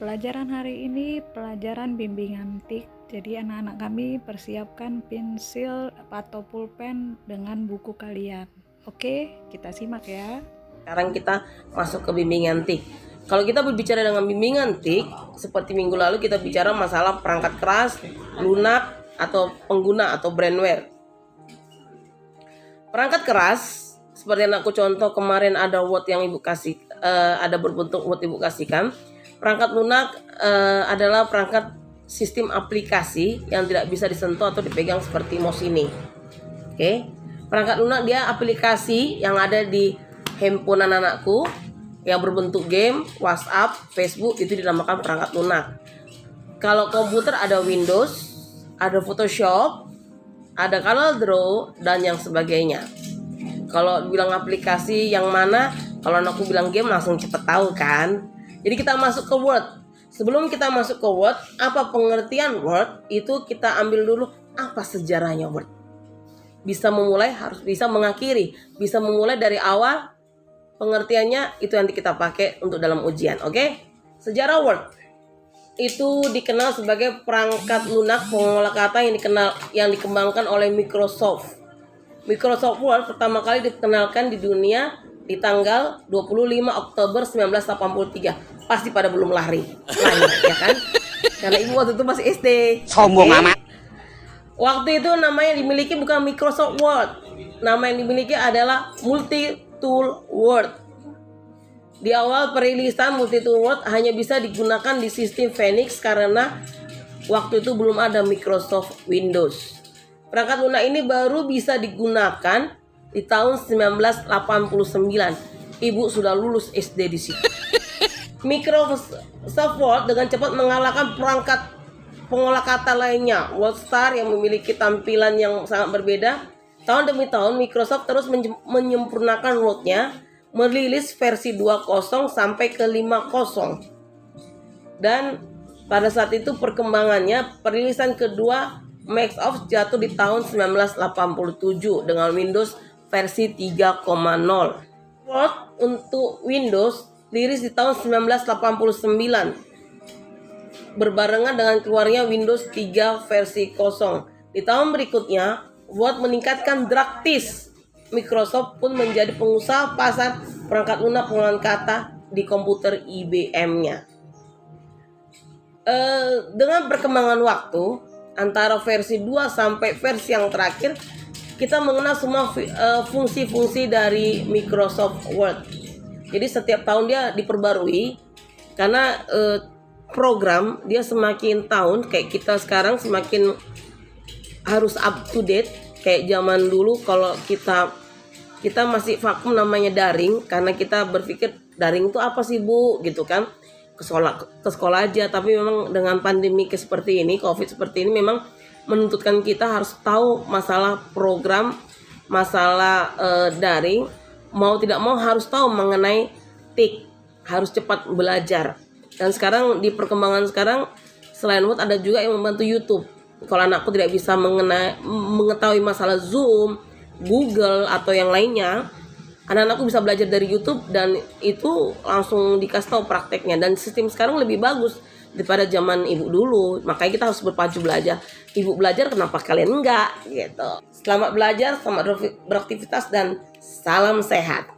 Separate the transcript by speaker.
Speaker 1: Pelajaran hari ini pelajaran bimbingan TIK. Jadi anak-anak kami persiapkan pensil atau pulpen dengan buku kalian. Oke, kita simak ya.
Speaker 2: Sekarang kita masuk ke bimbingan TIK. Kalau kita berbicara dengan bimbingan TIK, seperti minggu lalu kita bicara masalah perangkat keras, lunak, atau pengguna atau brandware. Perangkat keras, seperti yang aku contoh kemarin ada word yang ibu kasih, ada berbentuk word ibu kasihkan. Perangkat lunak adalah perangkat sistem aplikasi yang tidak bisa disentuh atau dipegang seperti mouse ini. Oke. Perangkat lunak dia aplikasi yang ada di handphone anakku yang berbentuk game, WhatsApp, Facebook, itu dinamakan perangkat lunak. Kalau komputer ada Windows, ada Photoshop, ada CorelDRAW dan yang sebagainya. Kalau bilang aplikasi yang mana, kalau anakku bilang game langsung cepet tahu kan. Jadi kita masuk ke Word. Sebelum kita masuk ke Word, apa pengertian Word? Itu kita ambil dulu apa sejarahnya Word. Bisa memulai, harus bisa mengakhiri. Bisa memulai dari awal, pengertiannya itu nanti kita pakai untuk dalam ujian. Oke? Sejarah Word itu dikenal sebagai perangkat lunak pengolah kata yang dikembangkan oleh Microsoft. Microsoft Word pertama kali dikenalkan di dunia di tanggal 25 Oktober 1983. Pasti pada belum lahir ya kan? Karena ibu waktu itu masih SD.
Speaker 3: Sombong amat.
Speaker 2: Waktu itu namanya dimiliki bukan Microsoft Word. Nama yang dimiliki adalah Multi-Tool Word. Di awal perilisan Multi-Tool Word hanya bisa digunakan di sistem Phoenix karena waktu itu belum ada Microsoft Windows. Perangkat lunak ini baru bisa digunakan di tahun 1989. Ibu sudah lulus SD di situ. Microsoft Word dengan cepat mengalahkan perangkat pengolah kata lainnya, WordStar yang memiliki tampilan yang sangat berbeda. Tahun demi tahun Microsoft terus menyempurnakan Word-nya, merilis versi 2.0 sampai ke 5.0. Dan pada saat itu perkembangannya, perilisan kedua Microsoft jatuh di tahun 1987 dengan Windows versi 3.0. Word untuk Windows dirilis di tahun 1989 berbarengan dengan keluarnya Windows 3 versi 0. Di tahun berikutnya, Word meningkatkan drastis. Microsoft pun menjadi pengusaha pasar perangkat lunak pengolahan kata di komputer IBM-nya. Dengan perkembangan waktu antara versi 2 sampai versi yang terakhir, kita mengenal semua fungsi-fungsi dari Microsoft Word. Jadi setiap tahun dia diperbarui karena program dia semakin tahun kayak kita sekarang semakin harus up to date. Kayak zaman dulu kalau kita masih vakum namanya daring karena kita berpikir daring itu apa sih Bu gitu kan, ke sekolah aja. Tapi memang dengan pandemi seperti ini, COVID seperti ini, memang menuntutkan kita harus tahu masalah program, masalah daring. Mau tidak mau harus tahu mengenai TIK, harus cepat belajar. Dan sekarang di perkembangan sekarang selain Word ada juga yang membantu YouTube. Kalau anakku tidak bisa mengetahui masalah Zoom, Google atau yang lainnya, anak-anakku bisa belajar dari YouTube dan itu langsung dikasih tahu prakteknya. Dan sistem sekarang lebih bagus daripada zaman ibu dulu. Makanya kita harus berpacu belajar. Ibu belajar, kenapa kalian enggak gitu. Selamat belajar, selamat beraktivitas dan salam sehat.